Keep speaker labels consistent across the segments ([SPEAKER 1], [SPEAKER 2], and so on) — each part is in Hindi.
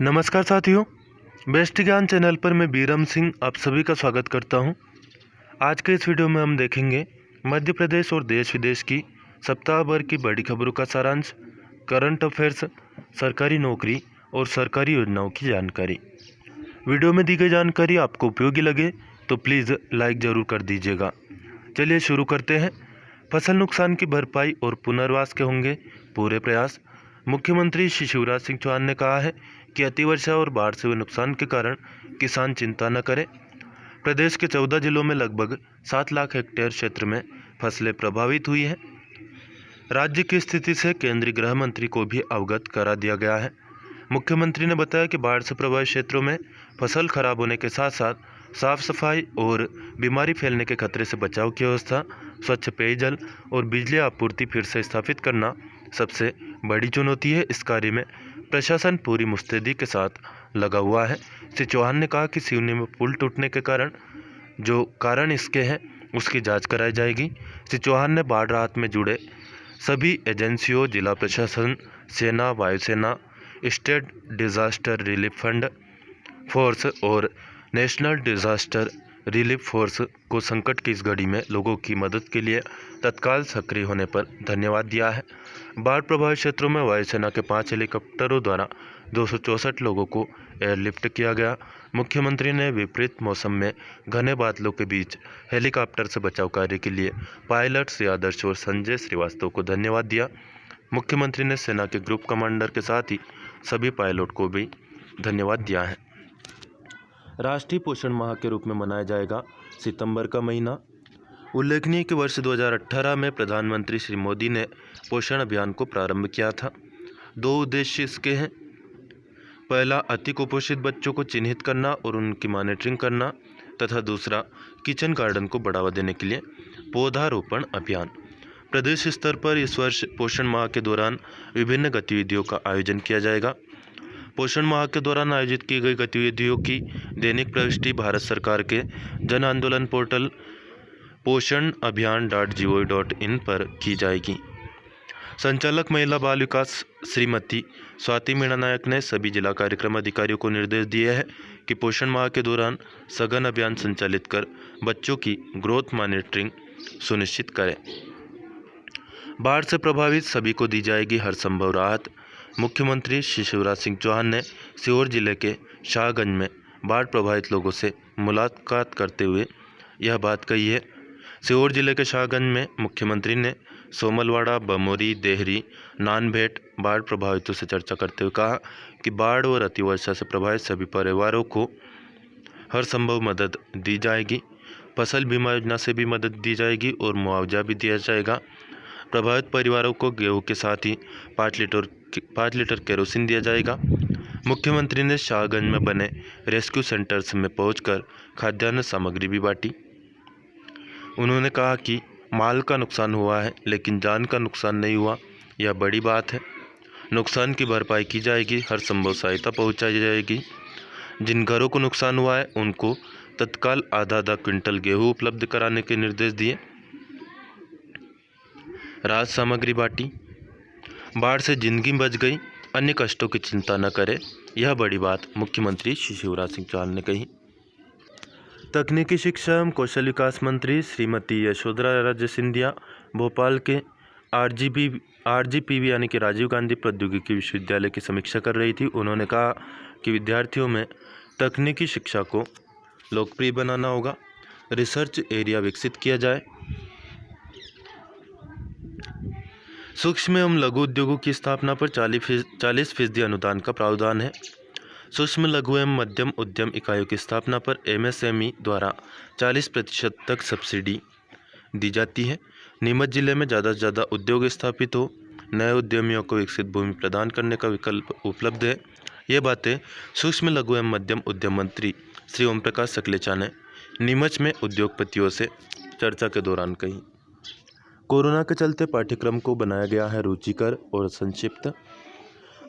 [SPEAKER 1] नमस्कार साथियों, बेस्ट ज्ञान चैनल पर मैं बीरम सिंह आप सभी का स्वागत करता हूं। आज के इस वीडियो में हम देखेंगे मध्य प्रदेश और देश विदेश की सप्ताह भर की बड़ी खबरों का सारांश, करंट अफेयर्स, सरकारी नौकरी और सरकारी योजनाओं की जानकारी। वीडियो में दी गई जानकारी आपको उपयोगी लगे तो प्लीज़ लाइक ज़रूर कर दीजिएगा। चलिए शुरू करते हैं। फसल नुकसान की भरपाई और पुनर्वास के होंगे पूरे प्रयास। मुख्यमंत्री श्री शिवराज सिंह चौहान ने कहा है कि अतिवर्षा और बाढ़ से हुए नुकसान के कारण किसान चिंता न करें। प्रदेश के 14 जिलों में लगभग 7 लाख हेक्टेयर क्षेत्र में फसलें प्रभावित हुई हैं। राज्य की स्थिति से केंद्रीय गृह मंत्री को भी अवगत करा दिया गया है। मुख्यमंत्री ने बताया कि बाढ़ से प्रभावित क्षेत्रों में फसल खराब होने के साथ साथ साफ सफाई और बीमारी फैलने के खतरे से बचाव की व्यवस्था, स्वच्छ पेयजल और बिजली आपूर्ति फिर से स्थापित करना सबसे बड़ी चुनौती है। इस कार्य में प्रशासन पूरी मुस्तैदी के साथ लगा हुआ है। श्री चौहान ने कहा कि सिवनी में पुल टूटने के कारण इसके हैं उसकी जांच कराई जाएगी। श्री चौहान ने बाढ़ राहत में जुड़े सभी एजेंसियों, जिला प्रशासन, सेना, वायुसेना, state disaster relief fund force और नेशनल डिजास्टर रिलीफ फोर्स को संकट की इस घड़ी में लोगों की मदद के लिए तत्काल सक्रिय होने पर धन्यवाद दिया है। बाढ़ प्रभावित क्षेत्रों में वायुसेना के 5 हेलीकॉप्टरों द्वारा 264 लोगों को एयरलिफ्ट किया गया। मुख्यमंत्री ने विपरीत मौसम में घने बादलों के बीच हेलीकॉप्टर से बचाव कार्य के लिए पायलट श्री आदर्श और संजय श्रीवास्तव को धन्यवाद दिया। मुख्यमंत्री ने सेना के ग्रुप कमांडर के साथ ही सभी पायलट को भी धन्यवाद दिया है। राष्ट्रीय पोषण माह के रूप में मनाया जाएगा सितंबर का महीना। उल्लेखनीय कि वर्ष 2018 में प्रधानमंत्री श्री मोदी ने पोषण अभियान को प्रारंभ किया था। 2 उद्देश्य इसके हैं। पहला, अति कुपोषित बच्चों को चिन्हित करना और उनकी मॉनिटरिंग करना, तथा दूसरा, किचन गार्डन को बढ़ावा देने के लिए पौधारोपण अभियान। प्रदेश स्तर पर इस वर्ष पोषण माह के दौरान विभिन्न गतिविधियों का आयोजन किया जाएगा। पोषण माह के दौरान आयोजित की गई गतिविधियों की दैनिक प्रविष्टि भारत सरकार के जन आंदोलन पोर्टल poshanabhiyan.gov.in पर की जाएगी। संचालक महिला बाल विकास श्रीमती स्वाति मीणा नायक ने सभी जिला कार्यक्रम अधिकारियों को निर्देश दिए हैं कि पोषण माह के दौरान सघन अभियान संचालित कर बच्चों की ग्रोथ मॉनिटरिंग सुनिश्चित करें। बाढ़ से प्रभावित सभी को दी जाएगी हर संभव राहत। मुख्यमंत्री श्री शिवराज सिंह चौहान ने सीहोर जिले के शाहगंज में बाढ़ प्रभावित लोगों से मुलाकात करते हुए यह बात कही है। सीहोर जिले के शाहगंज में मुख्यमंत्री ने सोमलवाड़ा, बमोरी, देहरी, नानभेट बाढ़ प्रभावितों से चर्चा करते हुए कहा कि बाढ़ और अतिवर्षा से प्रभावित सभी परिवारों को हर संभव मदद दी जाएगी। फसल बीमा योजना से भी मदद दी जाएगी और मुआवजा भी दिया जाएगा। प्रभावित परिवारों को गेहूं के साथ ही 5 लीटर केरोसिन दिया जाएगा। मुख्यमंत्री ने शाहगंज में बने रेस्क्यू सेंटर्स में पहुंचकर खाद्यान्न सामग्री भी बांटी। उन्होंने कहा कि माल का नुकसान हुआ है लेकिन जान का नुकसान नहीं हुआ, यह बड़ी बात है। नुकसान की भरपाई की जाएगी, हर संभव सहायता पहुंचाई जाएगी। जिन घरों को नुकसान हुआ है उनको तत्काल आधा क्विंटल गेहूं उपलब्ध कराने के निर्देश दिए। राहत सामग्री बांटी। बाढ़ से जिंदगी बच गई, अन्य कष्टों की चिंता न करें, यह बड़ी बात मुख्यमंत्री श्री शिवराज सिंह चौहान ने कही। तकनीकी शिक्षा एवं कौशल विकास मंत्री श्रीमती यशोधरा राजे सिंधिया भोपाल के RGPV यानी कि राजीव गांधी प्रौद्योगिकी विश्वविद्यालय की समीक्षा कर रही थी। उन्होंने कहा कि विद्यार्थियों में तकनीकी शिक्षा को लोकप्रिय बनाना होगा, रिसर्च एरिया विकसित किया जाए। सूक्ष्म एवं लघु उद्योगों की स्थापना पर 40% अनुदान का प्रावधान है। सूक्ष्म लघु एवं मध्यम उद्यम इकाइयों की स्थापना पर MSME द्वारा 40% तक सब्सिडी दी जाती है। नीमच जिले में ज़्यादा से ज़्यादा उद्योग स्थापित हो, नए उद्यमियों को विकसित भूमि प्रदान करने का विकल्प उपलब्ध है। ये बातें सूक्ष्म लघु एवं मध्यम उद्यम मंत्री श्री ओम प्रकाश सकलेचा ने नीमच में उद्योगपतियों से चर्चा के दौरान कही। कोरोना के चलते पाठ्यक्रम को बनाया गया है रुचिकर और संक्षिप्त।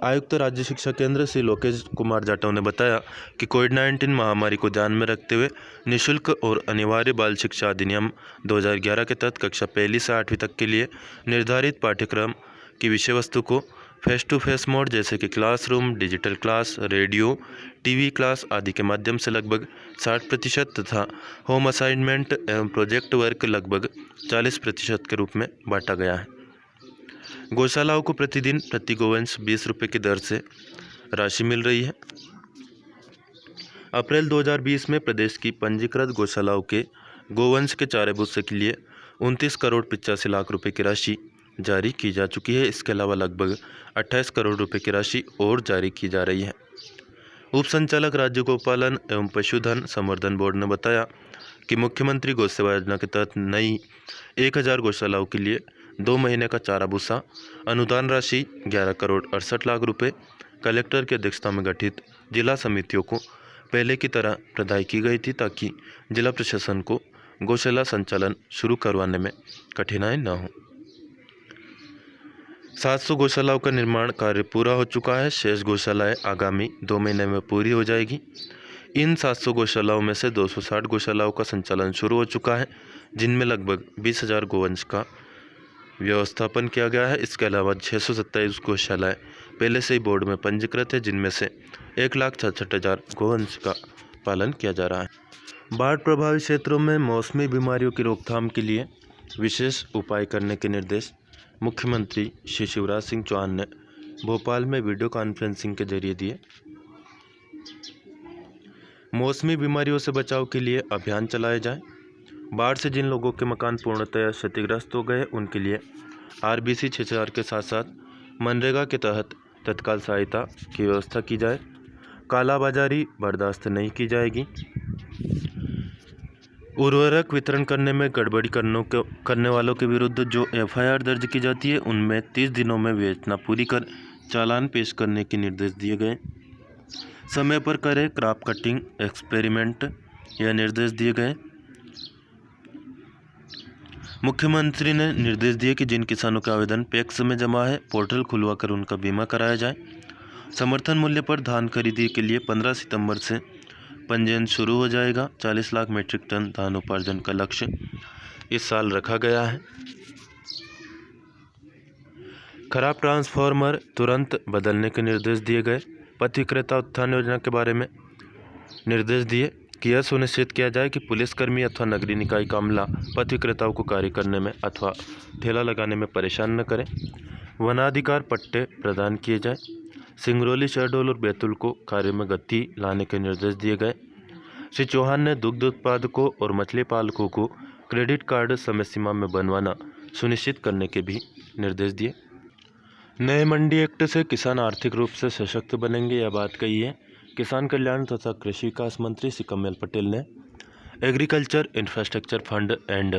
[SPEAKER 1] आयुक्त राज्य शिक्षा केंद्र श्री लोकेश कुमार जाटव ने बताया कि कोविड-19 महामारी को ध्यान में रखते हुए निःशुल्क और अनिवार्य बाल शिक्षा अधिनियम 2011 के तहत कक्षा 1 से 8वीं तक के लिए निर्धारित पाठ्यक्रम की विषय वस्तु को फेस टू फेस मोड जैसे कि classroom, digital class, radio, TV class आदि के माध्यम से लगभग 60% तथा होम असाइनमेंट एवं प्रोजेक्ट वर्क लगभग 40% के रूप में बांटा गया है। गौशालाओं को प्रतिदिन प्रति गोवंश 20 रुपये की दर से राशि मिल रही है। अप्रैल 2020 में प्रदेश की पंजीकृत गौशालाओं के गोवंश के चारे भूसे के लिए 29 करोड़ 85 लाख रुपए की राशि जारी की जा चुकी है। इसके अलावा लगभग 28 करोड़ रुपए की राशि और जारी की जा रही है। उप संचालक राज्य गौपालन एवं पशुधन संवर्धन बोर्ड ने बताया कि मुख्यमंत्री गौ सेवा योजना के तहत नई 1000 गौशालाओं के लिए 2 महीने का चारा भूसा अनुदान राशि 11 करोड़ 68 लाख रुपए कलेक्टर की अध्यक्षता में गठित जिला समितियों को पहले की तरह प्रदान की गई थी, ताकि जिला प्रशासन को गौशाला संचालन शुरू करवाने में कठिनाई न हो। 700 गौशालाओं का निर्माण कार्य पूरा हो चुका है। शेष गौशालाएं आगामी 2 महीने में पूरी हो जाएगी। इन 700 गौशालाओं में से 260 गौशालाओं का संचालन शुरू हो चुका है, जिनमें लगभग 20,000 गोवंश का व्यवस्थापन किया गया है। इसके अलावा 627 गौशालाएं पहले से ही बोर्ड में पंजीकृत है, जिनमें से 1,66,000 गोवंश का पालन किया जा रहा है। बाढ़ प्रभावित क्षेत्रों में मौसमी बीमारियों की रोकथाम के लिए विशेष उपाय करने के निर्देश मुख्यमंत्री श्री शिवराज सिंह चौहान ने भोपाल में वीडियो कॉन्फ्रेंसिंग के जरिए दिए। मौसमी बीमारियों से बचाव के लिए अभियान चलाए जाए। बाढ़ से जिन लोगों के मकान पूर्णतः क्षतिग्रस्त हो गए, उनके लिए RBC 6000 के साथ साथ मनरेगा के तहत तत्काल सहायता की व्यवस्था की जाए। कालाबाजारी बर्दाश्त नहीं की जाएगी। उर्वरक वितरण करने में गड़बड़ी करने वालों के विरुद्ध जो FIR दर्ज की जाती है, उनमें 30 दिनों में विवेचना पूरी कर चालान पेश करने के निर्देश दिए गए। समय पर करें क्रॉप कटिंग एक्सपेरिमेंट, यह निर्देश दिए गए। मुख्यमंत्री ने निर्देश दिए कि जिन किसानों का आवेदन पैक्स में जमा है, पोर्टल खुलवाकर उनका बीमा कराया जाए। समर्थन मूल्य पर धान खरीदी के लिए 15 सितंबर से पंजीयन शुरू हो जाएगा। 40 लाख मीट्रिक टन धान उपार्जन का लक्ष्य इस साल रखा गया है। खराब ट्रांसफार्मर तुरंत बदलने के निर्देश दिए गए। पथ विक्रेता उत्थान योजना के बारे में निर्देश दिए कि यह सुनिश्चित किया जाए कि पुलिसकर्मी अथवा नगरीय निकाय का अमला पथ विक्रेताओं को कार्य करने में अथवा ठेला लगाने में परेशान न करें। वनाधिकार पट्टे प्रदान किए जाए। सिंगरौली, शहडोल और बैतूल को कार्य में गति लाने के निर्देश दिए गए। श्री चौहान ने दुग्ध उत्पादकों और मछली पालकों को क्रेडिट कार्ड समय सीमा में बनवाना सुनिश्चित करने के भी निर्देश दिए। नए मंडी एक्ट से किसान आर्थिक रूप से सशक्त बनेंगे, यह बात कही है किसान कल्याण तथा कृषि विकास मंत्री श्री कमल पटेल ने agriculture infrastructure fund and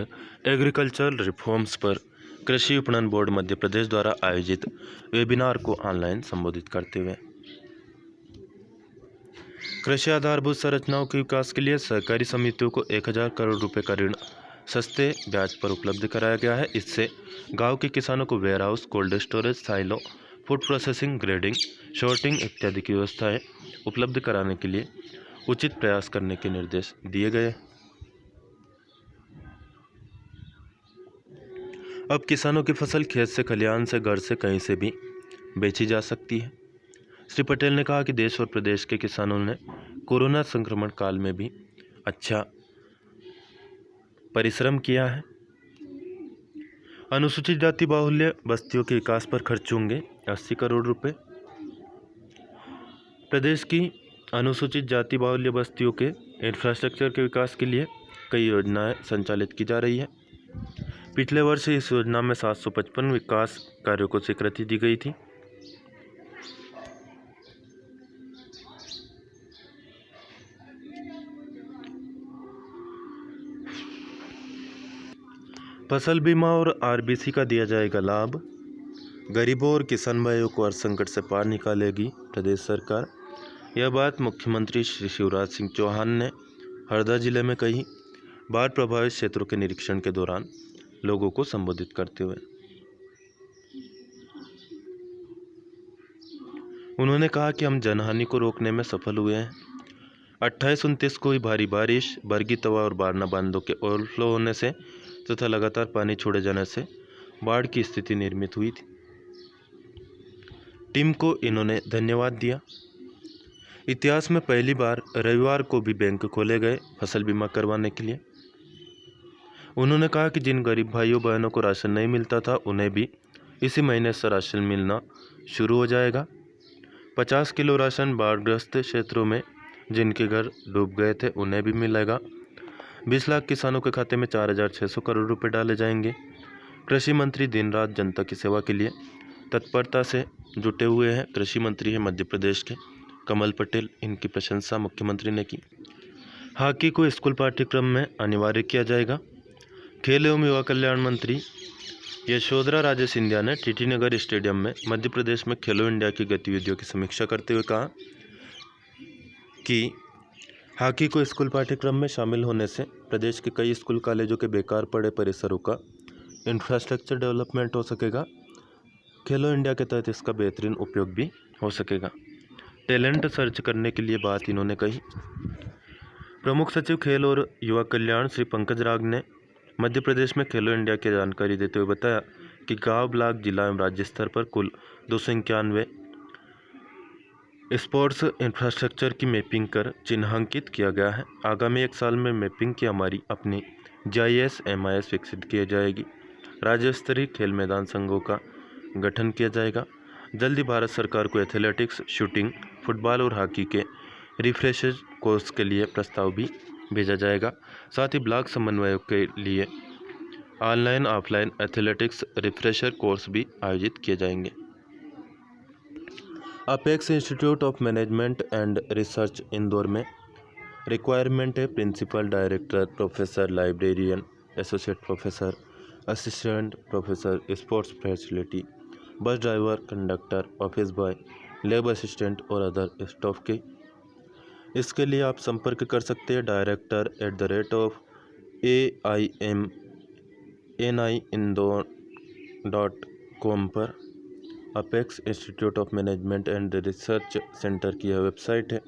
[SPEAKER 1] agriculture reforms पर कृषि विपणन बोर्ड मध्य प्रदेश द्वारा आयोजित वेबिनार को ऑनलाइन संबोधित करते हुए। कृषि आधारभूत संरचनाओं के विकास के लिए सहकारी समितियों को 1000 करोड़ रुपए का ऋण सस्ते ब्याज पर उपलब्ध कराया गया है। इससे गांव के किसानों को warehouse, cold storage, silo, food processing, grading, sorting इत्यादि की व्यवस्थाएं उपलब्ध कराने के लिए उचित प्रयास करने के निर्देश दिए गए। अब किसानों की फसल खेत से, खलिहान से, घर से, कहीं से भी बेची जा सकती है। श्री पटेल ने कहा कि देश और प्रदेश के किसानों ने कोरोना संक्रमण काल में भी अच्छा परिश्रम किया है। अनुसूचित जाति बाहुल्य बस्तियों के विकास पर खर्च होंगे 80 करोड़ रुपए। प्रदेश की अनुसूचित जाति बाहुल्य बस्तियों के इंफ्रास्ट्रक्चर के विकास के लिए कई योजनाएं संचालित की जा रही है। पिछले वर्ष इस योजना में 755 विकास कार्यों को स्वीकृति दी गई थी। फसल बीमा और RBC का दिया जाएगा लाभ। गरीबों और किसान भाइयों को हर संकट से पार निकालेगी प्रदेश सरकार। यह बात मुख्यमंत्री श्री शिवराज सिंह चौहान ने हरदा जिले में कही, बाढ़ प्रभावित क्षेत्रों के निरीक्षण के दौरान लोगों को संबोधित करते हुए। उन्होंने कहा कि हम जनहानि को रोकने में सफल हुए हैं। 28-29 को ही भारी बारिश, बरगी तवा और बारना बांधों के ओवरफ्लो होने से तथा लगातार पानी छोड़े जाने से बाढ़ की स्थिति निर्मित हुई थी। टीम को इन्होंने धन्यवाद दिया। इतिहास में पहली बार रविवार को भी बैंक खोले गए फसल बीमा करवाने के लिए। उन्होंने कहा कि जिन गरीब भाइयों बहनों को राशन नहीं मिलता था उन्हें भी इसी महीने से राशन मिलना शुरू हो जाएगा। 50 किलो राशन बाढ़ग्रस्त क्षेत्रों में जिनके घर डूब गए थे उन्हें भी मिलेगा। 20 लाख किसानों के खाते में 4,600 करोड़ रुपए डाले जाएंगे। कृषि मंत्री दिन रात जनता की सेवा के लिए तत्परता से जुटे हुए हैं। कृषि मंत्री हैं मध्य प्रदेश के कमल पटेल, इनकी प्रशंसा मुख्यमंत्री ने की। हॉकी को स्कूल पाठ्यक्रम में अनिवार्य किया जाएगा। खेल एवं युवा कल्याण मंत्री यशोधरा राजे सिंधिया ने टीटी नगर स्टेडियम में मध्य प्रदेश में खेलो इंडिया की गतिविधियों की समीक्षा करते हुए कहा कि हॉकी को स्कूल पाठ्यक्रम में शामिल होने से प्रदेश के कई स्कूल कॉलेजों के बेकार पड़े परिसरों का इंफ्रास्ट्रक्चर डेवलपमेंट हो सकेगा। खेलो इंडिया के तहत इसका बेहतरीन उपयोग भी हो सकेगा। टैलेंट सर्च करने के लिए बात इन्होंने कही। प्रमुख सचिव खेल और युवा कल्याण श्री पंकज राग ने मध्य प्रदेश में खेलो इंडिया की जानकारी देते हुए बताया कि गांव, ब्लॉक, जिला एवं राज्य स्तर पर कुल 291 स्पोर्ट्स इंफ्रास्ट्रक्चर की मैपिंग कर चिन्हांकित किया गया है। आगामी 1 साल में मैपिंग की हमारी अपनी GIS MIS विकसित की जाएगी। राज्य स्तरीय खेल मैदान संघों का गठन किया जाएगा। जल्दी भारत सरकार को एथलेटिक्स, शूटिंग, फुटबॉल और हॉकी के रिफ्रेशर कोर्स के लिए प्रस्ताव भी भेजा जाएगा। साथ ही ब्लॉक समन्वयों के लिए online offline athletics refresher course भी आयोजित किए जाएंगे। Apex Institute of Management and Research Indore में रिक्वायरमेंट है principal, director, professor, librarian, associate professor, assistant professor, sports facility, bus driver, conductor, office boy, lab assistant और अदर स्टाफ के। इसके लिए आप संपर्क कर सकते हैं director@aimniindore.com पर। Apex Institute of Management and research centre की यह वेबसाइट है।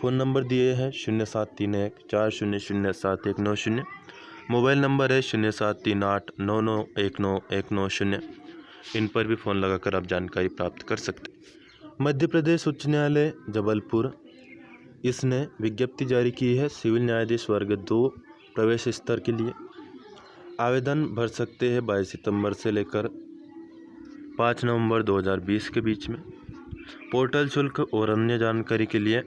[SPEAKER 1] फ़ोन नंबर दिए हैं 0731400719 मोबाइल नंबर है 0738991919। इन पर भी फ़ोन लगाकर आप जानकारी प्राप्त कर सकते हैं। मध्य प्रदेश उच्च न्यायालय जबलपुर इसने विज्ञप्ति जारी की है सिविल न्यायाधीश वर्ग 2 प्रवेश स्तर के लिए। आवेदन भर सकते हैं 22 सितंबर से लेकर 5 नवंबर 2020 के बीच में। पोर्टल शुल्क और अन्य जानकारी के लिए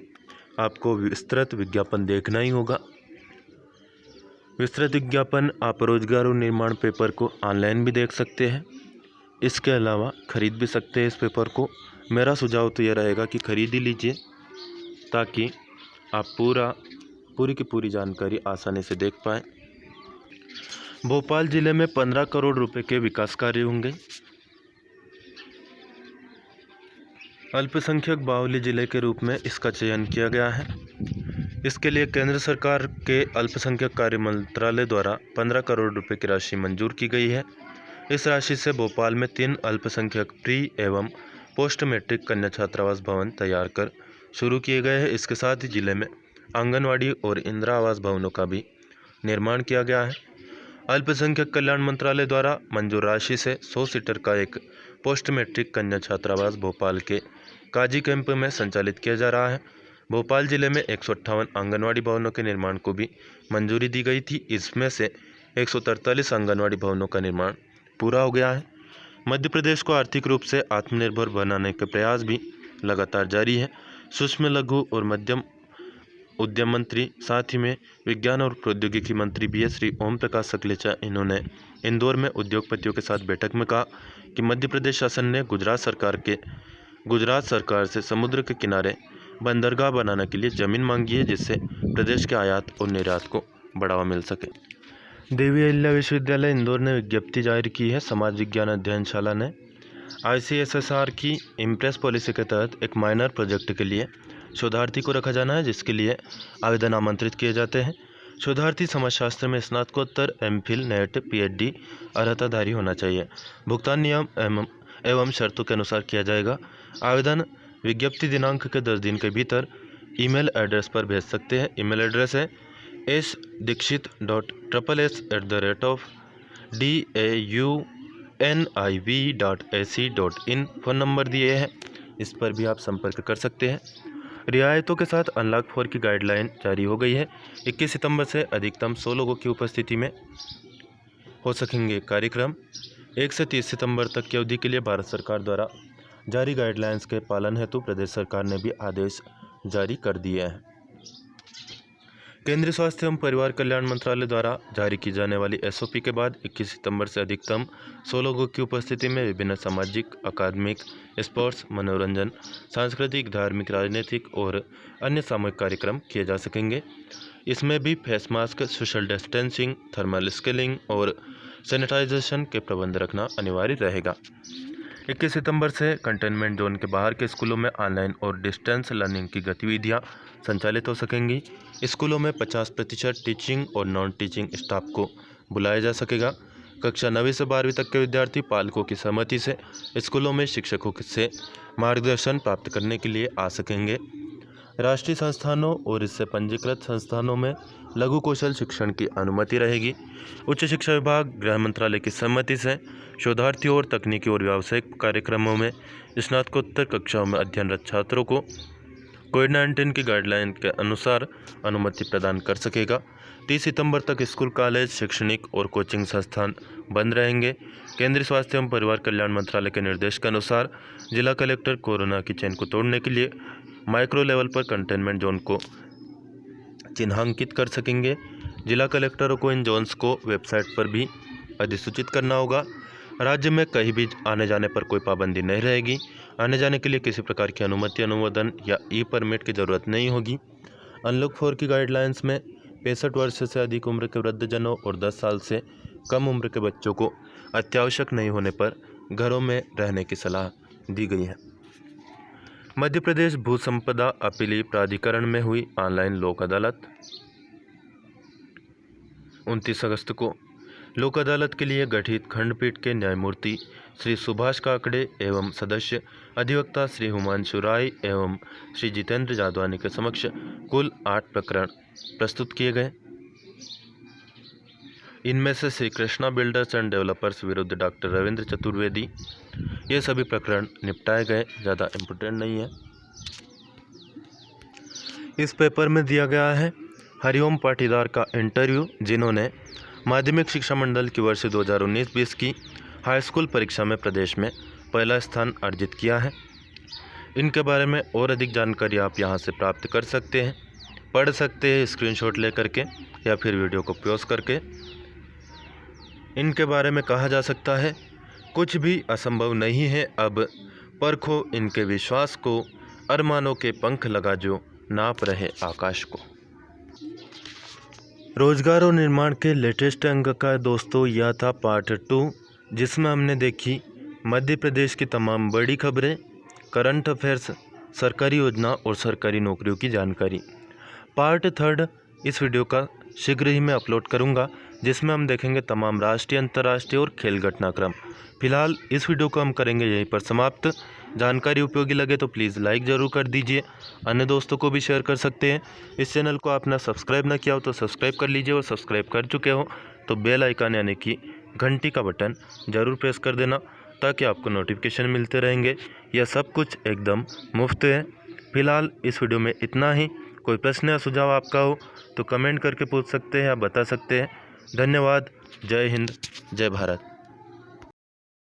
[SPEAKER 1] आपको विस्तृत विज्ञापन देखना ही होगा। विस्तृत विज्ञापन आप रोजगार और निर्माण पेपर को ऑनलाइन भी देख सकते हैं। इसके अलावा खरीद भी सकते हैं इस पेपर को। मेरा सुझाव तो यह रहेगा कि खरीद ही लीजिए ताकि आप पूरी की पूरी जानकारी आसानी से देख पाएँ। भोपाल जिले में 15 करोड़ रुपए के विकास कार्य होंगे। अल्पसंख्यक बाहुल्य जिले के रूप में इसका चयन किया गया है। इसके लिए केंद्र सरकार के अल्पसंख्यक कार्य मंत्रालय द्वारा 15 करोड़ रुपए की राशि मंजूर की गई है। इस राशि से भोपाल में 3 अल्पसंख्यक प्री एवं पोस्ट मैट्रिक कन्या छात्रावास भवन तैयार कर शुरू किए गए हैं। इसके साथ ही जिले में आंगनवाड़ी और इंदिरा आवास भवनों का भी निर्माण किया गया है। अल्पसंख्यक कल्याण मंत्रालय द्वारा मंजूर राशि से 100 सीटर का एक पोस्ट मैट्रिक कन्या छात्रावास भोपाल के काजी कैंप में संचालित किया जा रहा है। भोपाल जिले में 158 आंगनवाड़ी भवनों के निर्माण को भी मंजूरी दी गई थी। इसमें से 143 आंगनवाड़ी भवनों का निर्माण पूरा हो गया है। मध्य प्रदेश को आर्थिक रूप से आत्मनिर्भर बनाने के प्रयास भी लगातार जारी है। सूक्ष्म, लघु और मध्यम उद्यम मंत्री, साथ ही में विज्ञान और प्रौद्योगिकी मंत्री भी है श्री ओम प्रकाश सकलेचा, इन्होंने इंदौर में उद्योगपतियों के साथ बैठक में कहा कि मध्य प्रदेश शासन ने गुजरात सरकार से समुद्र के किनारे बंदरगाह बनाने के लिए ज़मीन मांगी है, जिससे प्रदेश के आयात और निर्यात को बढ़ावा मिल सके। देवी अहिल्या विश्वविद्यालय इंदौर ने विज्ञप्ति जारी की है। समाज विज्ञान अध्ययनशाला ने ICSSR की इम्प्रेस पॉलिसी के तहत एक माइनर प्रोजेक्ट के लिए शोधार्थी को रखा जाना है, जिसके लिए आवेदन आमंत्रित किए जाते हैं। शोधार्थी समाजशास्त्र में स्नातकोत्तर, MPhil, NET, PhD अर्हताधारी होना चाहिए। भुगतान नियम एवं शर्तों के अनुसार किया जाएगा। आवेदन विज्ञप्ति दिनांक के 10 दिन के भीतर ईमेल एड्रेस पर भेज सकते हैं। ईमेल एड्रेस है sdikshit.sss@dauniv.ac.in। फ़ोन नंबर दिए हैं इस पर भी आप संपर्क कर सकते हैं। रियायतों के साथ अनलॉक 4 की गाइडलाइन जारी हो गई है। 21 सितंबर से अधिकतम 100 लोगों की उपस्थिति में हो सकेंगे कार्यक्रम। 1 से 30 सितंबर तक की अवधि के लिए भारत सरकार द्वारा जारी गाइडलाइंस के पालन हेतु प्रदेश सरकार ने भी आदेश जारी कर दिए हैं। केंद्रीय स्वास्थ्य एवं परिवार कल्याण मंत्रालय द्वारा जारी की जाने वाली एसओपी के बाद 21 सितंबर से अधिकतम 100 लोगों की उपस्थिति में विभिन्न सामाजिक, अकादमिक, स्पोर्ट्स, मनोरंजन, सांस्कृतिक, धार्मिक, राजनीतिक और अन्य सामूहिक कार्यक्रम किए जा सकेंगे। इसमें भी face mask, social distancing, thermal scaling और सैनिटाइजेशन के प्रबंध रखना अनिवार्य रहेगा। 21 सितंबर से कंटेनमेंट जोन के बाहर के स्कूलों में ऑनलाइन और डिस्टेंस लर्निंग की गतिविधियां संचालित हो सकेंगी। स्कूलों में 50% टीचिंग और नॉन टीचिंग स्टाफ को बुलाया जा सकेगा। कक्षा 9वीं से 12वीं तक के विद्यार्थी पालकों की सहमति से स्कूलों में शिक्षकों से मार्गदर्शन प्राप्त करने के लिए आ सकेंगे। राष्ट्रीय संस्थानों और इससे पंजीकृत संस्थानों में लघु कौशल शिक्षण की अनुमति रहेगी। उच्च शिक्षा विभाग, गृह मंत्रालय की सहमति से शोधार्थियों और तकनीकी और व्यावसायिक कार्यक्रमों में स्नातकोत्तर कक्षाओं में अध्ययनरत छात्रों को कोविड-19 की गाइडलाइन के अनुसार अनुमति प्रदान कर सकेगा। 30 सितंबर तक स्कूल, कॉलेज, शैक्षणिक और कोचिंग संस्थान बंद रहेंगे। केंद्रीय स्वास्थ्य एवं परिवार कल्याण मंत्रालय के निर्देश के अनुसार जिला कलेक्टर कोरोना की चेन को तोड़ने के लिए माइक्रो लेवल पर कंटेनमेंट जोन को चिन्हांकित कर सकेंगे। जिला कलेक्टरों को इन जोन्स को वेबसाइट पर भी अधिसूचित करना होगा। राज्य में कहीं भी आने जाने पर कोई पाबंदी नहीं रहेगी। आने जाने के लिए किसी प्रकार की अनुमति, अनुमोदन या ई परमिट की ज़रूरत नहीं होगी। अनलॉक 4 की गाइडलाइंस में 65 वर्ष से अधिक उम्र के वृद्धजनों और 10 साल से कम उम्र के बच्चों को अत्यावश्यक नहीं होने पर घरों में रहने की सलाह दी गई है। मध्य प्रदेश भू संपदा अपीली प्राधिकरण में हुई ऑनलाइन लोक अदालत। 29 अगस्त को लोक अदालत के लिए गठित खंडपीठ के न्यायमूर्ति श्री सुभाष काकड़े एवं सदस्य अधिवक्ता श्री हुमांशु राय एवं श्री जितेंद्र जादवानी के समक्ष कुल 8 प्रकरण प्रस्तुत किए गए। इनमें से Shri Krishna builders and developers विरुद्ध डॉक्टर रविंद्र चतुर्वेदी, ये सभी प्रकरण निपटाए गए, ज़्यादा इम्पोर्टेंट नहीं है। इस पेपर में दिया गया है हरिओम पाटीदार का इंटरव्यू, जिन्होंने माध्यमिक शिक्षा मंडल की वर्ष 2019-20 की हाई स्कूल परीक्षा में प्रदेश में पहला स्थान अर्जित किया है। इनके बारे में और अधिक जानकारी आप यहां से प्राप्त कर सकते हैं, पढ़ सकते हैं स्क्रीनशॉट लेकर के या फिर वीडियो को पॉज करके। इनके बारे में कहा जा सकता है, कुछ भी असंभव नहीं है अब, परखो इनके विश्वास को, अरमानों के पंख लगा जो नाप रहे आकाश को। रोजगार और निर्माण के लेटेस्ट अंक का दोस्तों यह था पार्ट 2, जिसमें हमने देखी मध्य प्रदेश की तमाम बड़ी खबरें, करंट अफेयर्स, सरकारी योजना और सरकारी नौकरियों की जानकारी। पार्ट 3 इस वीडियो का शीघ्र ही मैं अपलोड करूंगा, जिसमें हम देखेंगे तमाम राष्ट्रीय, अंतर्राष्ट्रीय और खेल घटनाक्रम। फिलहाल इस वीडियो को हम करेंगे यहीं पर समाप्त। जानकारी उपयोगी लगे तो प्लीज़ लाइक ज़रूर कर दीजिए, अन्य दोस्तों को भी शेयर कर सकते हैं। इस चैनल को आपने सब्सक्राइब ना किया हो तो सब्सक्राइब कर लीजिए, और सब्सक्राइब कर चुके हो तो बेल आइकन यानी कि घंटी का बटन ज़रूर प्रेस कर देना, ताकि आपको नोटिफिकेशन मिलते रहेंगे। यह सब कुछ एकदम मुफ्त है। फिलहाल इस वीडियो में इतना ही। कोई प्रश्न या सुझाव आपका हो तो कमेंट करके पूछ सकते हैं या बता सकते हैं। धन्यवाद। जय हिंद, जय भारत।